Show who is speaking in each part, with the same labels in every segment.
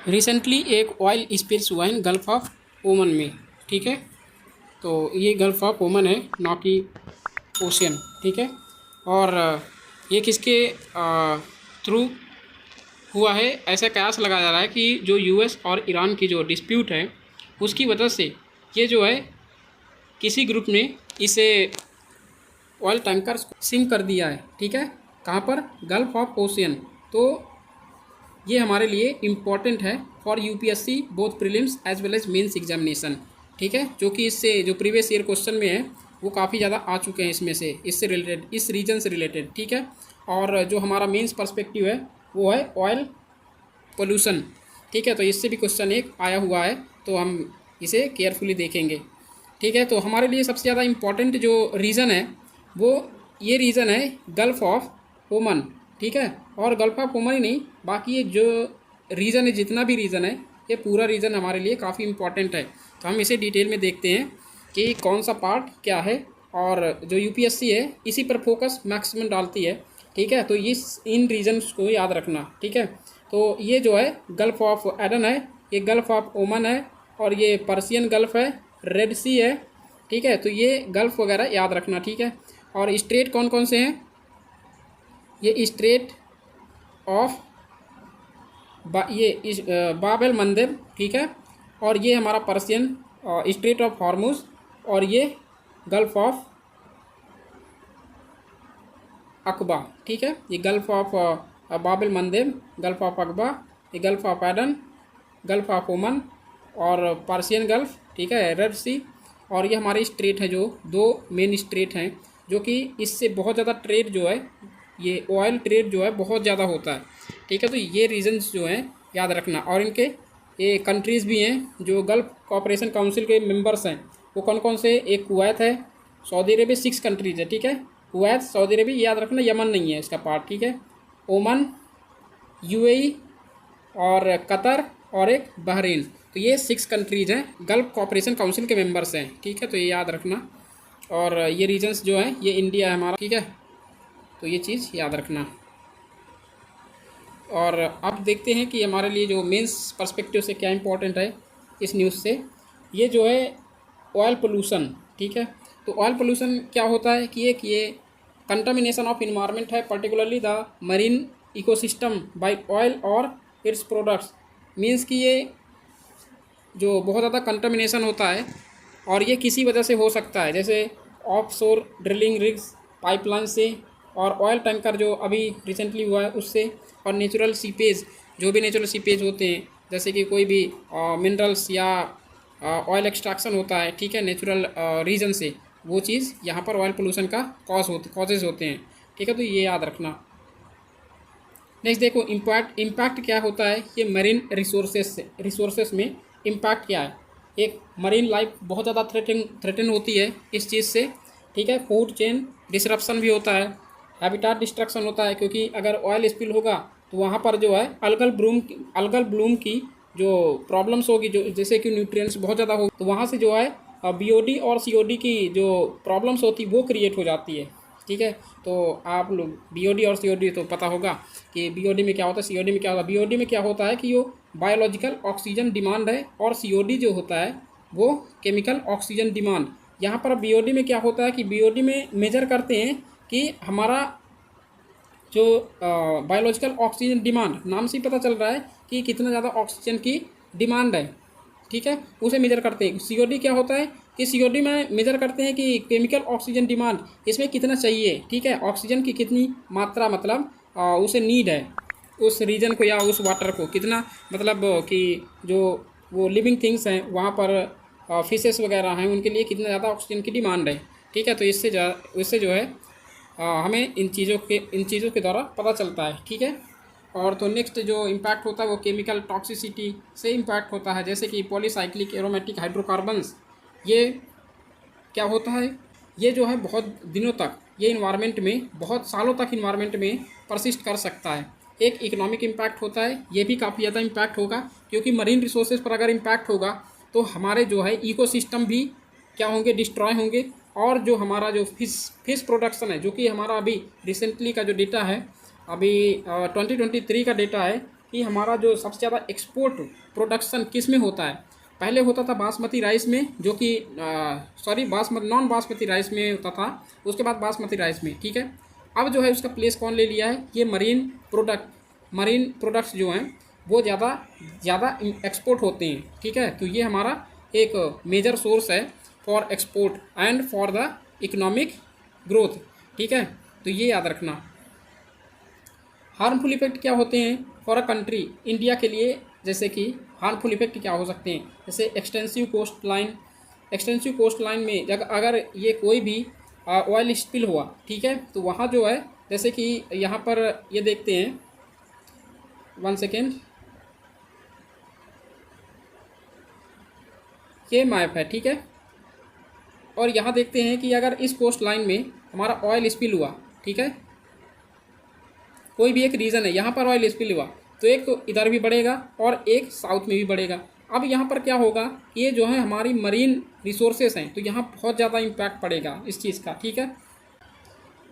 Speaker 1: Recently एक oil spills हुआ है गल्फ ऑफ ओमन में। ठीक है, तो ये गल्फ ऑफ ओमन है, ना कि ओशियन। ठीक है, और ये किसके थ्रू हुआ है, ऐसा कयास लगाया जा रहा है कि जो यूएस और ईरान की जो डिस्प्यूट है उसकी वजह से ये जो है किसी ग्रुप ने इसे ऑयल टैंकर सिंक कर दिया है। ठीक है, कहाँ पर? Gulf of ocean. तो ये हमारे लिए इम्पॉर्टेंट है for UPSC both prelims as well as mains examination. ठीक है, जो कि इससे जो प्रीवियस ईयर क्वेश्चन में है वो काफ़ी ज़्यादा आ चुके हैं इसमें से, इससे रिलेटेड, इस रीजन से रिलेटेड। ठीक है, और जो हमारा मेंस पर्सपेक्टिव है वो है ऑयल पोल्यूशन। ठीक है, तो इससे भी क्वेश्चन एक आया हुआ है, तो हम इसे केयरफुली देखेंगे। ठीक है, तो हमारे लिए सबसे ज़्यादा इम्पॉर्टेंट जो रीज़न है वो ये रीज़न है गल्फ ऑफ ओमन। ठीक है, और गल्फ ऑफ ओमन ही नहीं, बाकी ये जो रीज़न है, जितना भी रीज़न है, ये पूरा रीज़न हमारे लिए काफ़ी इम्पॉर्टेंट है। तो हम इसे डिटेल में देखते हैं कि कौन सा पार्ट क्या है, और जो यूपीएससी है इसी पर फोकस मैक्सिमम डालती है। ठीक है, तो इन रीजन्स को याद रखना। ठीक है, तो ये जो है गल्फ ऑफ एडन है, ये गल्फ ऑफ ओमन है, और ये पर्सियन गल्फ है, रेड सी है। ठीक है, तो ये गल्फ वगैरह याद रखना। ठीक है, और स्ट्रेट कौन कौन से हैं? ये स्ट्रेट ऑफ बाब एल मंदेब। ठीक है, और ये हमारा पर्सियन स्ट्रेट ऑफ हॉर्मुज, और ये गल्फ ऑफ अकबा। ठीक है, ये गल्फ ऑफ बाब एल मंदेब, गल्फ ऑफ अकबा, ये gulf of Aden, gulf of ओमन, और पर्सियन गल्फ। ठीक है, रेड सी, और ये हमारे स्ट्रेट है, जो दो मेन स्ट्रेट हैं, जो कि इससे बहुत ज़्यादा ट्रेड जो है, ये ऑयल ट्रेड जो है बहुत ज़्यादा होता है। ठीक है, तो ये रीजन्स जो हैं याद रखना, और इनके ये कंट्रीज़ भी हैं जो गल्फ कोऑपरेशन काउंसिल के मेंबर्स हैं। वो कौन कौन से? एक कुवैत है, सऊदी अरेबिया, 6 कंट्रीज़ है। ठीक है, कुवैत, सऊदी अरेबिया, याद रखना, यमन नहीं है इसका पार्ट। ठीक है, ओमन, यूएई, और कतर, और एक बहरीन। तो ये 6 कंट्रीज़ हैं, गल्फ कोऑपरेशन काउंसिल के मेंबर्स हैं। ठीक है, तो ये याद रखना, और ये रीजन्स जो हैं ये इंडिया है हमारा। ठीक है, तो ये चीज़ याद रखना। और अब देखते हैं कि हमारे लिए जो मेंस पर्सपेक्टिव से क्या इंपॉर्टेंट है इस न्यूज़ से। ये जो है ऑयल पोल्यूशन। ठीक है, तो ऑयल पोल्यूशन क्या होता है कि ये कंटामिनेशन ऑफ इन्वायरमेंट है, particularly the marine ecosystem by oil और इट्स प्रोडक्ट्स। मीन्स कि ये जो बहुत ज़्यादा कंटामिनेशन होता है, और ये किसी वजह से हो सकता है, जैसे ऑफशोर ड्रिलिंग रिग्स, पाइपलाइन से, और ऑयल टैंकर जो अभी रिसेंटली हुआ है उससे, और नेचुरल सीपेज, जो भी नेचुरल सीपेज होते हैं, जैसे कि कोई भी मिनरल्स या ऑयल एक्सट्रैक्शन होता है। ठीक है, नेचुरल रीजन से, वो चीज़ यहाँ पर ऑयल पोल्यूशन का कॉजेज होते हैं। ठीक है, तो ये याद रखना। नेक्स्ट देखो, इम्पैक्ट क्या होता है, ये मरीन रिसोर्सेस में इम्पैक्ट क्या है। एक मरीन लाइफ बहुत ज़्यादा थ्रेटन होती है इस चीज़ से। ठीक है, फूड चेन डिसरप्शन भी होता है, हैबिटाट डिस्ट्रक्शन होता है, क्योंकि अगर ऑयल स्पिल होगा तो वहाँ पर जो है अलगल ब्लूम की जो प्रॉब्लम्स होगी, जो जैसे कि न्यूट्रिएंट्स बहुत ज़्यादा हो, तो वहाँ से जो है बीओडी और सीओडी की जो प्रॉब्लम्स होती वो क्रिएट हो जाती है। ठीक है, तो आप लोग बीओडी और सीओडी तो पता होगा कि बीओडी में क्या होता है, सीओडी में क्या होता है। बीओडी में क्या होता है कि वो बायोलॉजिकल ऑक्सीजन डिमांड है, और सीओडी जो होता है वो केमिकल ऑक्सीजन डिमांड। यहाँ पर बीओडी में क्या होता है कि बीओडी में मेजर करते हैं कि हमारा जो बायोलॉजिकल ऑक्सीजन डिमांड, नाम से ही पता चल रहा है कि कितना ज़्यादा ऑक्सीजन की डिमांड है। ठीक है, उसे मेजर करते हैं। सीओडी क्या होता है कि सीओडी में मेजर करते हैं कि केमिकल ऑक्सीजन डिमांड, इसमें कितना चाहिए। ठीक है, ऑक्सीजन की कितनी मात्रा, मतलब उसे नीड है उस रीजन को या उस वाटर को, कितना, मतलब कि जो वो लिविंग थिंग्स हैं वहाँ पर फिशेस वगैरह हैं, उनके लिए कितना ज़्यादा ऑक्सीजन की डिमांड है। ठीक है, तो इससे जो है हमें इन चीज़ों के द्वारा पता चलता है। ठीक है, और तो नेक्स्ट जो इम्पैक्ट होता है वो केमिकल टॉक्सिसिटी से इम्पैक्ट होता है, जैसे कि पॉलीसाइक्लिक एरोमेटिक हाइड्रोकार्बन्स। ये क्या होता है, ये जो है बहुत दिनों तक ये इन्वायरमेंट में, बहुत सालों तक इन्वायरमेंट में परसिस्ट कर सकता है। एक इकोनॉमिक इम्पैक्ट होता है, ये भी काफ़ी ज़्यादा इम्पैक्ट होगा, क्योंकि मरीन रिसोर्सेज पर अगर इम्पैक्ट होगा तो हमारे जो है इकोसिस्टम भी क्या होंगे, डिस्ट्रॉय होंगे। और जो हमारा जो फिश प्रोडक्शन है, जो कि हमारा अभी रिसेंटली का जो डेटा है, अभी 2023 का डेटा है कि हमारा जो सबसे ज़्यादा एक्सपोर्ट प्रोडक्शन किस में होता है। पहले होता था बासमती राइस में, जो कि नॉन बासमती राइस में होता था, उसके बाद बासमती राइस में, ठीक है। अब जो है उसका प्लेस कौन ले लिया है, ये मरीन प्रोडक्ट्स जो हैं वो ज़्यादा एक्सपोर्ट होते हैं, ठीक है। तो ये हमारा एक मेजर सोर्स है for export and for the economic growth, ठीक है। तो ये याद रखना। हार्मफुल इफेक्ट क्या होते हैं फॉर अ कंट्री, इंडिया के लिए, जैसे कि हार्मफुल इफेक्ट क्या हो सकते हैं, जैसे एक्सटेंसिव कोस्ट लाइन में अगर ये कोई भी ऑयल स्पिल हुआ, ठीक है, तो वहाँ जो है, जैसे कि यहाँ पर ये देखते हैं, 1 सेकेंड, ये मैप है, ठीक है। और यहाँ देखते हैं कि अगर इस कोस्ट लाइन में हमारा ऑयल स्पिल हुआ, ठीक है, कोई भी एक रीज़न है, यहाँ पर ऑयल स्पिल हुआ, तो एक तो इधर भी बढ़ेगा और एक साउथ में भी बढ़ेगा। अब यहाँ पर क्या होगा, ये जो है हमारी मरीन रिसोर्सेस हैं, तो यहाँ बहुत ज़्यादा इम्पैक्ट पड़ेगा इस चीज़ का, ठीक है।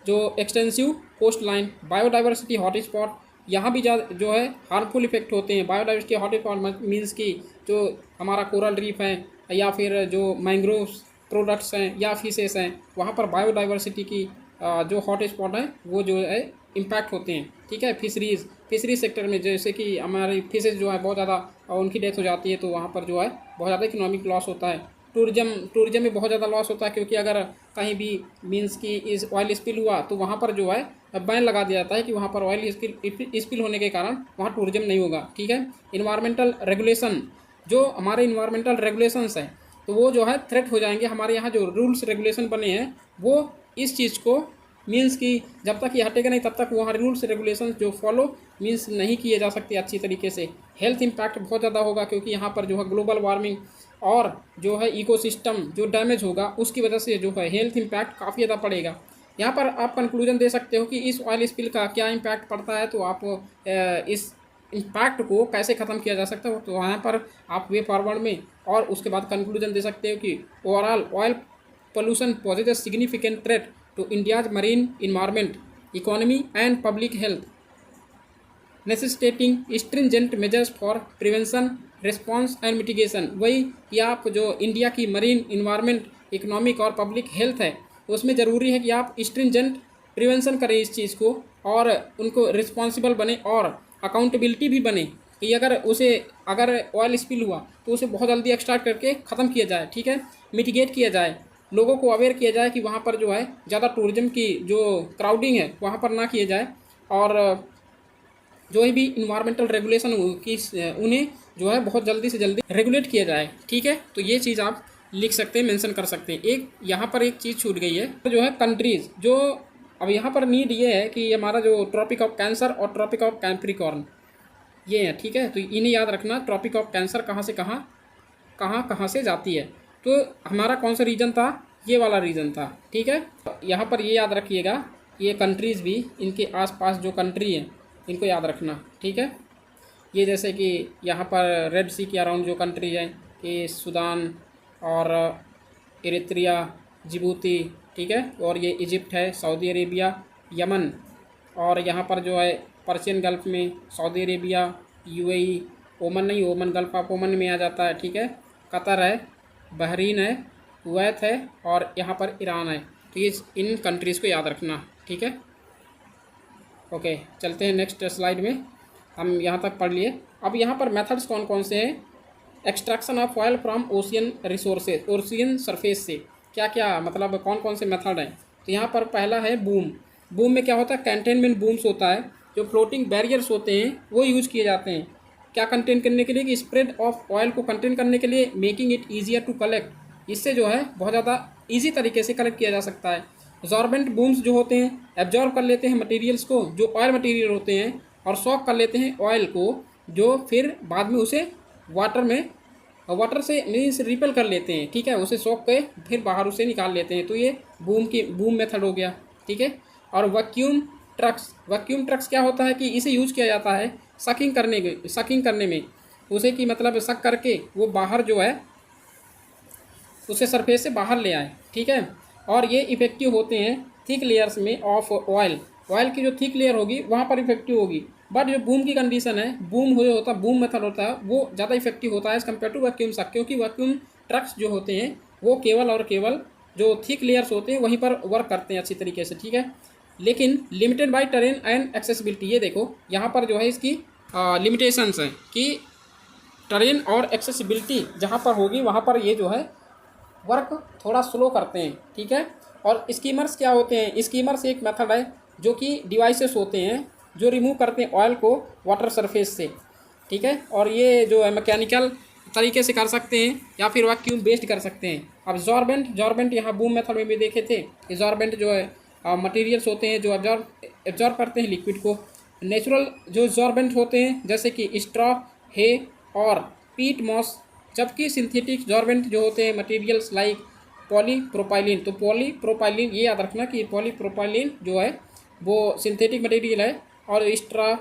Speaker 1: जो extensive coast line, biodiversity hotspot, यहाँ भी जो है हार्मफुल इफेक्ट होते हैं। बायोडाइवर्सिटी हॉटस्पॉट मीन्स कि जो हमारा कोरल रीफ है या फिर जो मैंग्रोव्स प्रोडक्ट्स हैं या फिशेस हैं, वहाँ पर बायोडाइवर्सिटी की जो हॉटस्पॉट है वो जो है इम्पैक्ट होते हैं, ठीक है। फिशरीज सेक्टर में जैसे कि हमारी फिशेज जो है बहुत ज़्यादा उनकी डेथ हो जाती है, तो वहाँ पर जो है बहुत ज़्यादा इकोनॉमिक लॉस होता है। टूरिज्म में बहुत ज़्यादा लॉस होता है, क्योंकि अगर कहीं भी मीन्स कि इस ऑयल स्पिल हुआ तो वहाँ पर जो है बैन लगा दिया जाता है कि वहाँ पर ऑयल स्पिल होने के कारण वहाँ टूरिज्म नहीं होगा, ठीक है। इन्वायरमेंटल रेगुलेशन, जो हमारे इन्वायरमेंटल रेगुलेशंस हैं, तो वो जो है थ्रेट हो जाएंगे। हमारे यहाँ जो रूल्स रेगुलेशन बने हैं वो इस चीज़ को मीन्स कि जब तक ये हटेगा नहीं तब तक वहाँ रूल्स रेगुलेशन जो फॉलो मीन्स नहीं किए जा सकते अच्छी तरीके से। हेल्थ इम्पैक्ट बहुत ज़्यादा होगा, क्योंकि यहाँ पर जो है ग्लोबल वार्मिंग और जो है इकोसिस्टम जो डैमेज होगा उसकी वजह से जो है हेल्थ इम्पैक्ट काफ़ी ज़्यादा पड़ेगा। यहाँ पर आप कंक्लूजन दे सकते हो कि इस ऑयल स्पिल का क्या इम्पैक्ट पड़ता है, तो आप इस इम्पैक्ट को कैसे ख़त्म किया जा सकता है, तो वहाँ पर आप वे फॉरवर्ड में और उसके बाद कंक्लूजन दे सकते हो कि overall oil pollution possess a significant threat to India's marine environment, economy and public health, necessitating stringent measures for prevention, response and mitigation। वही कि आप जो इंडिया की मरीन इन्वायरमेंट, इकोनॉमिक और पब्लिक हेल्थ है, उसमें ज़रूरी है कि आप स्ट्रिंजेंट प्रिवेंशन करें इस चीज़ को, और उनको रिस्पॉन्सिबल बने और अकाउंटेबिलिटी भी बने कि अगर ऑयल स्पिल हुआ तो उसे बहुत जल्दी एक्सट्रैक्ट करके ख़त्म किया जाए, ठीक है, मिटिगेट किया जाए, लोगों को अवेयर किया जाए कि वहाँ पर जो है ज़्यादा टूरिज्म की जो क्राउडिंग है वहाँ पर ना किए जाए, और जो भी इन्वायरमेंटल रेगुलेशन की उन्हें जो है बहुत जल्दी से जल्दी रेगुलेट किया जाए, ठीक है। तो ये चीज़ आप लिख सकते हैं, मेंशन कर सकते हैं। एक यहाँ पर एक चीज़ छूट गई है, जो है कंट्रीज़, जो अब यहाँ पर नीड ये है कि हमारा जो ट्रॉपिक ऑफ कैंसर और ट्रॉपिक ऑफ कैप्रिकॉर्न ये है, ठीक है। तो इन्हें याद रखना, ट्रॉपिक ऑफ कैंसर कहाँ से कहाँ से जाती है, तो हमारा कौन सा रीजन था, ये वाला रीजन था, ठीक है। यहाँ पर ये याद रखिएगा, ये कंट्रीज़ भी इनके आसपास जो कंट्री है इनको याद रखना, ठीक है। ये जैसे कि यहाँ पर रेड सी के अराउंड जो कंट्री है, ये सूडान और इरित्रिया, जिबूती, ठीक है, और ये इजिप्ट है, सऊदी अरेबिया, यमन, और यहाँ पर जो है पर्शियन गल्फ़ में सऊदी अरेबिया, यूएई, ओमन नहीं, ओमन गल्फ़ ऑफ ओमन में आ जाता है, ठीक है, कतर है, बहरीन है, कुवैत है, और यहाँ पर ईरान है। तो ये इन कंट्रीज़ को याद रखना, ठीक है। ओके, चलते हैं नेक्स्ट स्लाइड में। हम यहाँ तक पढ़ लिए। अब यहाँ पर मेथड्स कौन कौन से हैं, extraction of oil from ocean resources, ocean surface से क्या क्या मतलब कौन कौन से मेथड हैं। तो यहाँ पर पहला है बूम में क्या होता है, कंटेनमेंट बूम्स होता है, जो फ्लोटिंग बैरियर्स होते हैं वो यूज़ किए जाते हैं, क्या कंटेन करने के लिए, कि स्प्रेड ऑफ ऑयल को कंटेन करने के लिए, making it easier to collect, इससे जो है बहुत ज़्यादा ईजी तरीके से कलेक्ट किया जा सकता है। एब्जॉर्बेंट बूम्स जो होते हैं, एब्जॉर्ब कर लेते हैं मटेरियल्स को, जो ऑयल मटेरियल होते हैं, और सॉक कर लेते हैं ऑयल को, जो फिर बाद में उसे वाटर से मीन्स रिपेल कर लेते हैं, ठीक है, उसे सॉक के फिर बाहर उसे निकाल लेते हैं। तो ये बूम मेथड हो गया, ठीक है। और वैक्यूम ट्रक्स क्या होता है कि इसे यूज़ किया जाता है सकिंग करने में, उसे कि मतलब सक करके वो बाहर जो है उसे सरफेस से बाहर ले आए, ठीक है। और ये इफेक्टिव होते हैं थिक लेयर्स में ऑफ ऑयल की जो थिक लेयर होगी वहाँ पर इफेक्टिव होगी, बट जो बूम की कंडीशन है, बूम हो होता बूम मेथड होता है वो ज़्यादा इफेक्टिव होता है एज़ कम्पेयर टू वैक्यूम सक, क्योंकि वैक्यूम ट्रक्स जो होते हैं वो केवल और केवल जो थिक लेयर्स होते हैं वहीं पर वर्क करते हैं अच्छी तरीके से, ठीक है। लेकिन limited by terrain and accessibility, ये देखो यहाँ पर जो है इसकी लिमिटेशंस हैं कि टेरेन और एक्सेसिबिलिटी जहाँ पर होगी वहाँ पर ये जो है वर्क थोड़ा स्लो करते हैं, ठीक है। और स्कीमर्स क्या होते हैं, स्कीमर्स एक मेथड है जो कि डिवाइसेस होते हैं जो रिमूव करते हैं ऑयल को वाटर सरफेस से, ठीक है। और ये जो है मैकेनिकल तरीके से कर सकते हैं या फिर वैक्यूम बेस्ड कर सकते हैं। अब जॉर्बेंट यहाँ बूम मेथड में भी देखे थे। जॉर्बेंट जो है मटेरियल्स होते हैं जो एब्जॉर्ब करते हैं लिक्विड को। नेचुरल जो जॉर्बेंट होते हैं जैसे कि स्ट्रॉ, हे और पीट मॉस, जबकि सिंथेटिक जॉर्बेंट जो होते हैं मटेरियल्स लाइक पॉलीप्रोपाइलिन। तो पॉलीप्रोपाइलिन ये याद रखना कि पॉलीप्रोपाइलिन जो है वो सिंथेटिक मटेरियल है और स्ट्रा,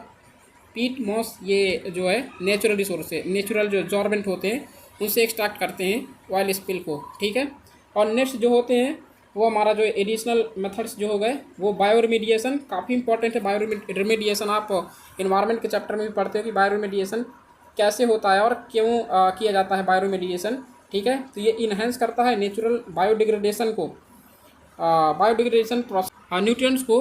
Speaker 1: पीट मॉस ये जो है नेचुरल रिसोर्स है, नेचुरल जो जॉर्बेंट होते हैं उनसे एक्सट्रैक्ट करते हैं ऑयल स्पिल को, ठीक है। और नेक्स्ट जो होते हैं वो हमारा जो एडिशनल मेथड्स जो हो गए वो बायोरिमेडिएशन, काफ़ी इंपॉर्टेंट है बायोरिमेडिएशन। आप इन्वायरमेंट के चैप्टर में भी पढ़ते हो कि बायोरिमेडिएशन कैसे होता है और क्यों किया जाता है बायोरिमेडिएशन, ठीक है। तो ये इन्हेंस करता है नेचुरल बायोडिग्रेडेशन को, बायोडिग्रेडेशन प्रोसेस, न्यूट्रिएंट्स को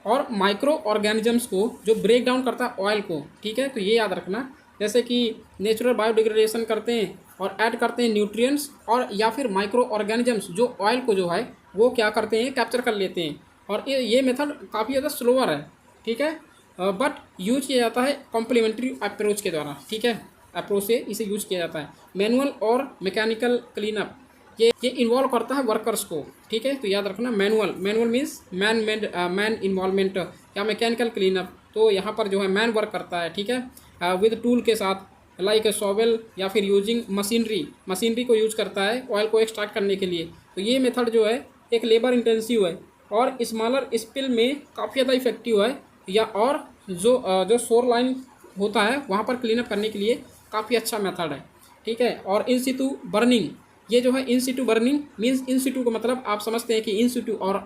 Speaker 1: और माइक्रो ऑर्गेनिजम्स को जो ब्रेक डाउन करता है ऑयल को, ठीक है। तो ये याद रखना, जैसे कि नेचुरल बायोडिग्रेडेशन करते हैं और ऐड करते हैं न्यूट्रिएंट्स, और या फिर माइक्रो ऑर्गेनिजम्स जो ऑयल को जो है वो क्या करते हैं, कैप्चर कर लेते हैं। और ये मेथड काफ़ी ज़्यादा स्लोअर है, ठीक है, बट यूज किया जाता है कॉम्प्लीमेंट्री अप्रोच के द्वारा, ठीक है। अप्रोच से इसे यूज किया जाता है। मैनुअल और मैकेनिकल क्लीनअप ये इन्वॉल्व करता है वर्कर्स को, ठीक है। तो याद रखना मैनुअल मीन्स मैन इन्वॉल्वमेंट, या मैकेनिकल क्लीनअप तो यहाँ पर जो है मैन वर्क करता है, ठीक है, विद टूल के साथ लाइक शॉवेल, या फिर यूजिंग मशीनरी को यूज करता है ऑयल को एक्सट्रैक्ट करने के लिए। तो ये मेथड जो है एक लेबर इंटेंसिव है और स्मॉलर स्पिल में काफ़ी ज़्यादा इफेक्टिव है, या और जो शोर लाइन होता है वहाँ पर क्लीनअप करने के लिए काफ़ी अच्छा मेथड है, ठीक है। और इन सिटू बर्निंग, ये जो है इन सिटू बर्निंग मीन्स, इन सिटू का मतलब आप समझते हैं कि इन सिटू और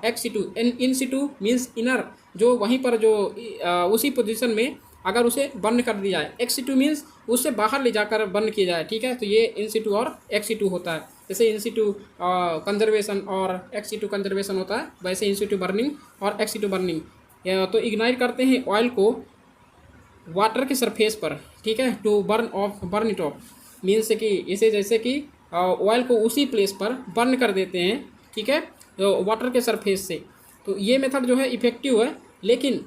Speaker 1: एक्स सिटू। इन सिटू मीन्स इनर, जो वहीं पर जो उसी पोजीशन में अगर उसे बर्न कर दिया जाए। एक्स सिटू मीन्स उससे बाहर ले जाकर बर्न किया जाए, ठीक है। तो ये इन सिटू और एक्स सिटू होता है। जैसे इन सिटू कंजर्वेशन और एक्स सिटू कंजर्वेशन होता है, वैसे इन सिटू बर्निंग और एक्स सिटू बर्निंग। तो इग्नाइट करते हैं ऑयल को वाटर के सरफेस पर, ठीक है, to burn it off means कि इसे जैसे कि ऑयल को उसी प्लेस पर बर्न कर देते हैं, ठीक है, तो वाटर के सरफेस से। तो ये मेथड जो है इफेक्टिव है, लेकिन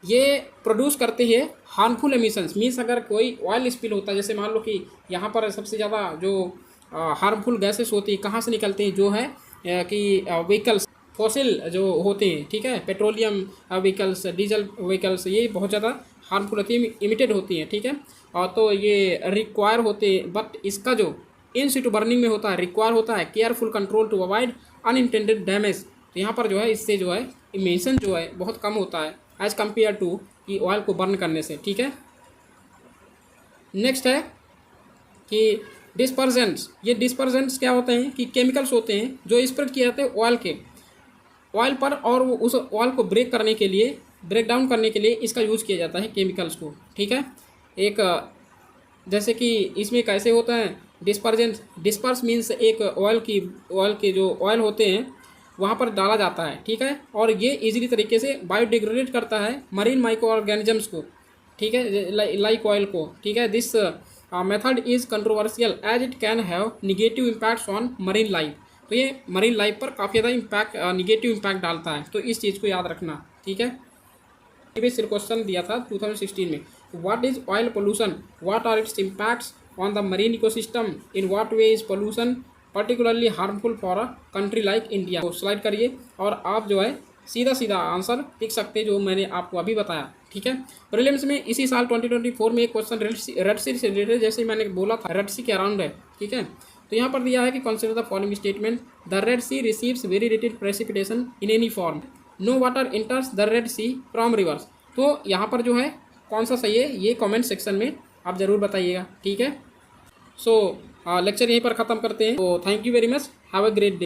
Speaker 1: ये प्रोड्यूस करते हैं हार्मफुल एमिशंस। मीन्स अगर कोई ऑयल स्पिल होता है, जैसे मान लो कि यहाँ पर सबसे ज़्यादा जो हार्मफुल गैसेस होती है कहाँ से निकलते हैं, जो है कि व्हीकल्स, फॉसिल जो होते हैं, ठीक है, पेट्रोलियम व्हीकल्स, डीजल व्हीकल्स, ये बहुत ज़्यादा हार्मफुल होती है, इमिटेड होती हैं, ठीक है। और तो ये रिक्वायर होते हैं, बट इसका जो इन सिटू बर्निंग में होता है रिक्वायर होता है careful control to avoid unintended damage. तो यहाँ पर जो है इससे जो है इमिशन जो है बहुत कम होता है एज़ कम्पेयर टू कि ऑयल को बर्न करने से, ठीक है। नेक्स्ट है कि डिस्पर्जेंट्स। ये डिस्पर्जेंट्स क्या होते हैं कि केमिकल्स होते हैं जो स्प्रेड किए जाते हैं ऑयल पर, और वो उस ऑयल को ब्रेक डाउन करने के लिए इसका यूज़ किया जाता है केमिकल्स को, ठीक है। एक जैसे कि इसमें कैसे होता है डिस्पर्स मीन्स एक ऑयल के जो ऑयल होते हैं वहाँ पर डाला जाता है, ठीक है, और ये इजीली तरीके से बायोडिग्रेडेट करता है मरीन माइक्रो ऑर्गेनिजम्स को, ठीक है, लाइक ऑयल को, ठीक है। This method is controversial as it can have negative impacts on marine life. तो ये मरीन लाइफ पर काफ़ी ज़्यादा निगेटिव इम्पैक्ट डालता है, तो इस चीज़ को याद रखना, ठीक है। प्रीवियस क्वेश्चन दिया था 2016 में, what is oil pollution, what are its impacts on the marine ecosystem, in what way is pollution particularly harmful for a country like India. तो स्लाइड करिए और आप जो है सीधा आंसर लिख सकते हैं जो मैंने आपको अभी बताया, ठीक है। प्रीलिम्स में इसी साल 2024 में एक क्वेश्चन रेड सी से रिलेटेड, जैसे मैंने बोला था रेड सी के अराउंड है, ठीक है। तो यहाँ पर दिया है कि consider the following statement, the Red Sea receives very little precipitation in any form, no water enters the Red Sea from rivers. तो यहाँ पर जो है कौन सा सही है ये कमेंट सेक्शन में आप ज़रूर बताइएगा, ठीक है। सो लेक्चर यहीं पर ख़त्म करते हैं। तो thank you very much, have a great day.